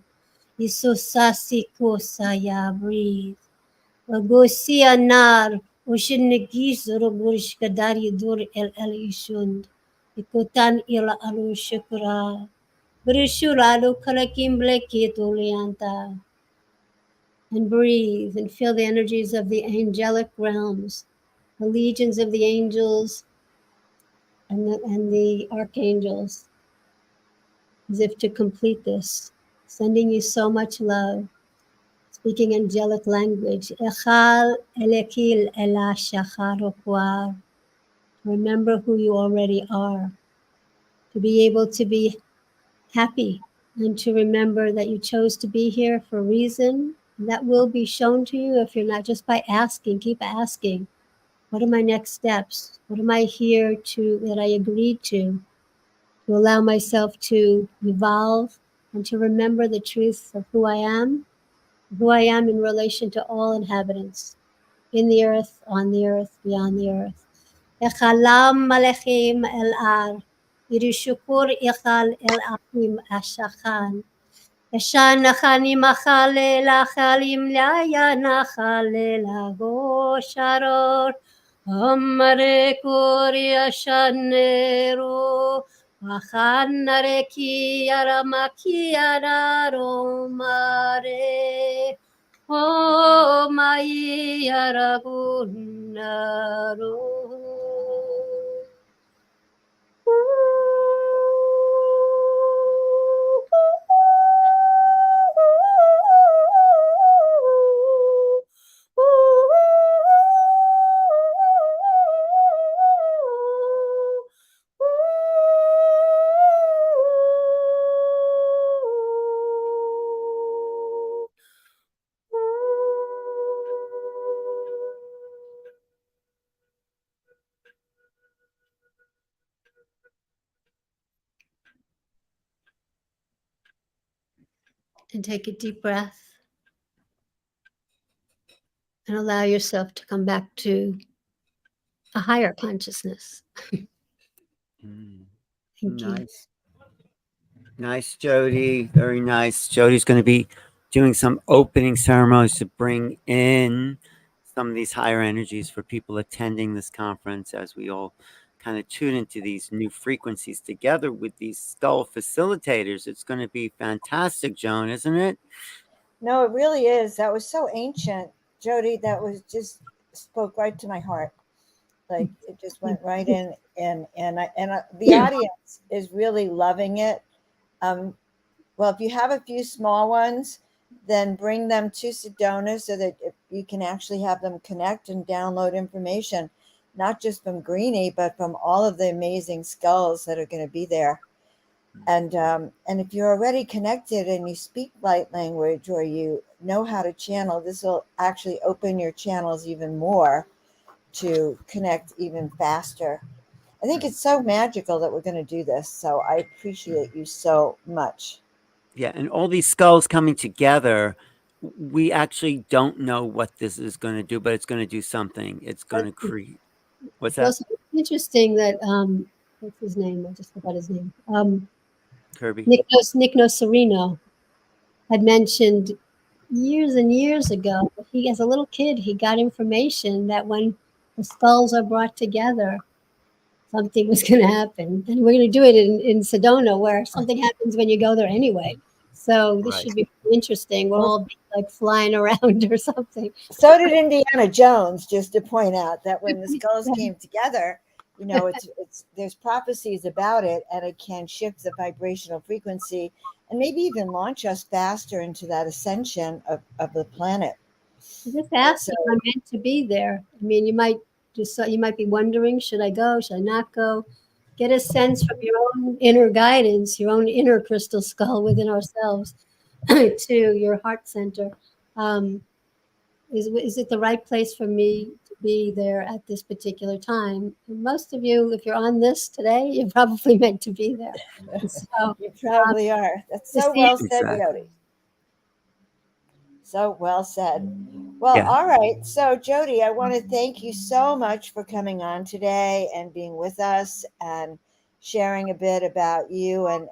isusasi kosaya breathe Gosia nar ushinigis roburish kadari dur el ishund. Ikutan ila alu shukra. Brishuralu kalakim bleki tulianta. And breathe and feel the energies of the angelic realms, the legions of the angels and the archangels, as if to complete this, sending you so much love. Speaking angelic language. Echal elekil ela shacharokwar. Remember who you already are. To be able to be happy and to remember that you chose to be here for a reason. And that will be shown to you if you're not, just by asking, keep asking. What are my next steps? What am I here to, that I agreed to allow myself to evolve and to remember the truth of who I am in relation to all inhabitants, in the earth, on the earth, beyond the earth. Echalam malechim el ar, irishukur ichal el achim ashachan. Eshan nachani machale lachalim laya nachale lago sharor. Amare kori ashanero. Achanare ki aramaki araromare. Oh, mai aragunaro. And take a deep breath and allow yourself to come back to a higher consciousness. Nice. Nice, Jodi. Very nice. Jodi's going to be doing some opening ceremonies to bring in some of these higher energies for people attending this conference as we all kind of tune into these new frequencies together with these skull facilitators. It's going to be fantastic, Joan, isn't it? No, it really is. That was so ancient, Jodi. That was just spoke right to my heart. Like it just went right in, and the audience is really loving it. Um, well, if you have a few small ones, then bring them to Sedona so that you can actually have them connect and download information, not just from Greenie, but from all of the amazing skulls that are going to be there. And if you're already connected and you speak light language or you know how to channel, this will actually open your channels even more to connect even faster. I think it's so magical that we're going to do this. So I appreciate you so much. Yeah, and all these skulls coming together, we actually don't know what this is going to do, but it's going to do something. It's going to create. What's It's that? also interesting that what's his name? I just forgot his name. Kirby. Nico Sereno had mentioned years and years ago. He, as a little kid, he got information that when the skulls are brought together, something was going to happen, and we're going to do it in Sedona, where something happens when you go there anyway. So this Right. should be interesting. We'll all be like flying around or something. So did Indiana Jones, just to point out that when the skulls came together, you know, it's there's prophecies about it, and it can shift the vibrational frequency and maybe even launch us faster into that ascension of the planet. Just And ask so if I'm meant to be there. I mean, you might be wondering, should I go? Should I not go? Get a sense from your own inner guidance, your own inner crystal skull within ourselves, to your heart center. Um, is it the right place for me to be there at this particular time? And most of you, if you're on this today, you're probably meant to be there. So you probably are. That's just so the well said, Exactly. Jodi. So well said. Well, Yeah. all right. So, Jodi, I want to thank you so much for coming on today and being with us and sharing a bit about you and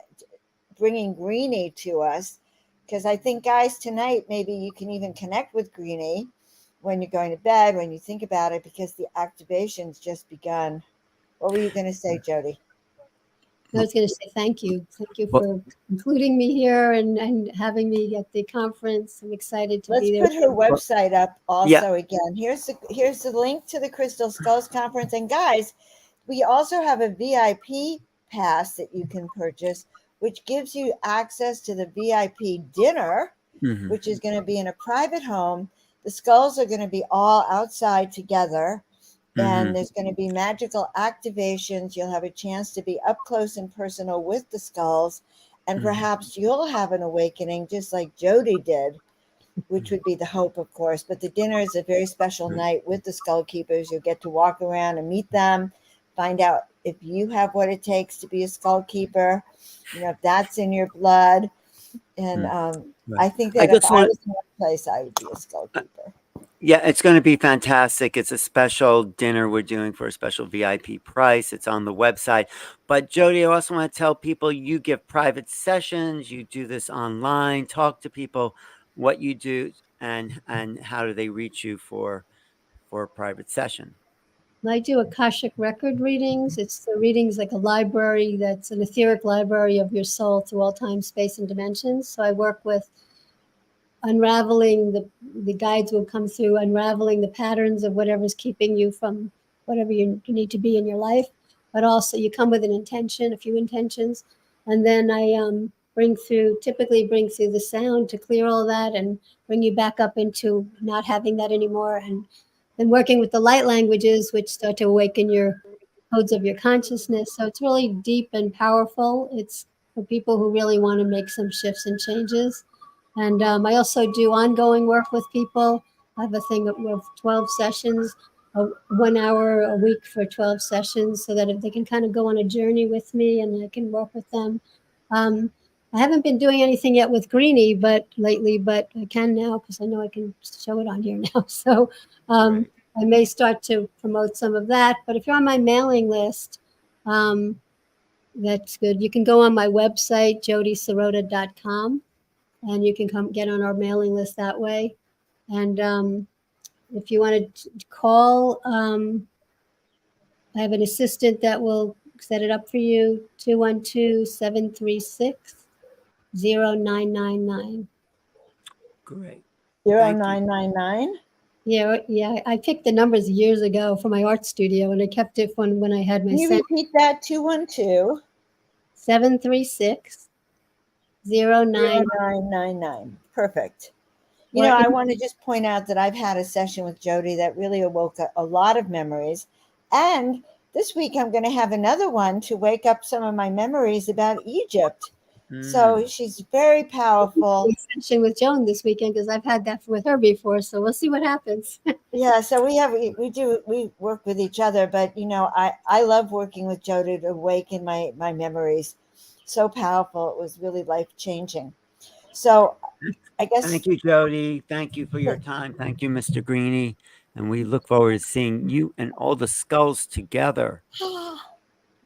bringing Greenie to us. Because I think, guys, tonight maybe you can even connect with Greenie when you're going to bed, when you think about it, because the activation's just begun. What were you going to say, Jodi? I was going to say thank you. Thank you Well, for including me here and having me at the conference. I'm excited to Let's be there. put her well, website up yeah. also again. Here's the link to the Crystal Skulls conference. And guys, we also have a VIP pass that you can purchase, which gives you access to the VIP dinner, Hmm. which is going to be in a private home. The skulls are going to be all outside together, Hmm. and there's going to be magical activations. You'll have a chance to be up close and personal with the skulls, and Hmm. perhaps you'll have an awakening just like Jodi did, which would be the hope, of course. But the dinner is a very special night with the skull keepers. You'll get to walk around and meet them, find out if you have what it takes to be a skull keeper, you know, if that's in your blood. And Right. I think I that if just I want. was in that place, I would be a skull keeper. Yeah, it's going to be fantastic. It's a special dinner we're doing for a special VIP price. It's on the website. But Jodi, I also want to tell people you give private sessions, you do this online, talk to people what you do and how do they reach you for a private session. I do Akashic record readings. It's the readings like a library that's an etheric library of your soul through all time, space, and dimensions. So I work with unraveling the guides will come through unraveling the patterns of whatever's keeping you from whatever you need to be in your life, but also you come with an intention, a few intentions, and then I typically bring through the sound to clear all that and bring you back up into not having that anymore, and then working with the light languages which start to awaken your codes of your consciousness. So it's really deep and powerful. It's for people who really want to make some shifts and changes. And I also do ongoing work with people. I have a thing of 12 sessions, 1 hour a week for 12 sessions, so that if they can kind of go on a journey with me and I can work with them. Um, I haven't been doing anything yet with Greenie, but I can now because I know I can show it on here now. So Right. I may start to promote some of that. But if you're on my mailing list, um, that's good. You can go on my website, jodiserota.com, and you can come get on our mailing list that way. And if you want to call, I have an assistant that will set it up for you. 212-736-0999. Great. Zero Thank you. nine nine nine. Yeah. I picked the numbers years ago for my art studio, and I kept it when I had my Can you repeat that? 212 736 09. 0999. Perfect. You Or know, I want to just point out that I've had a session with Jodi that really awoke a lot of memories. And this week I'm going to have another one to wake up some of my memories about Egypt. So she's very powerful. session with Joan this weekend because I've had that with her before. So we'll see what happens. Yeah, so we work with each other, but you know, I love working with Jodi to awaken my memories. So powerful. It was really life changing. So I guess Thank you, Jodi. Thank you for your time. Thank you, Mr. Greenie. And we look forward to seeing you and all the skulls together.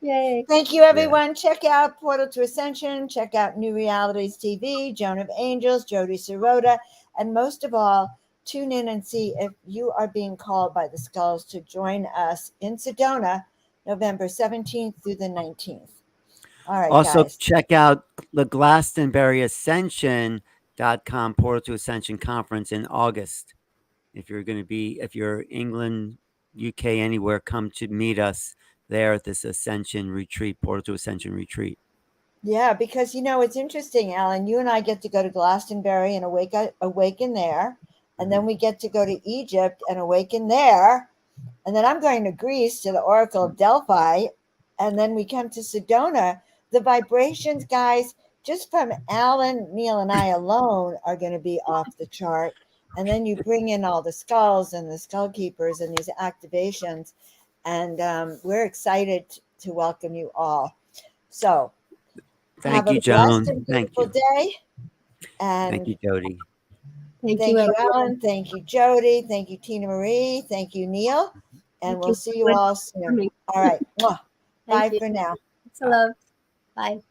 Yay. thank you, everyone. Check out Portal to Ascension. Check out New Realities TV, Joan of Angels, Jodi Serota, and most of all, tune in and see if you are being called by the skulls to join us in Sedona, November 17th through the 19th. All right, Also, guys. check out the Glastonbury Ascension.com Portal to Ascension Conference in August. If you're England, UK, anywhere, come to meet us there at this Ascension retreat, Portal to Ascension retreat. Yeah, because you know it's interesting, Alan. You and I get to go to Glastonbury and awaken there, and then we get to go to Egypt and awaken there, and then I'm going to Greece to the Oracle of Delphi, and then we come to Sedona. The vibrations, guys, just from Alan, Neil, and I alone are going to be off the chart. And then you bring in all the skulls and the skull keepers and these activations, and we're excited to welcome you all. So have Thank a you, blessed Joan. and Thank beautiful you. day. Thank And you, Jodi. Thank you, thank you, everyone. Alan. Thank you, Jodi. Thank you, Tina Marie. Thank you, Neil. And Thank we'll you see you for all soon. coming. All right. Mwah. Thank Bye you. for now. Lots of love. Bye.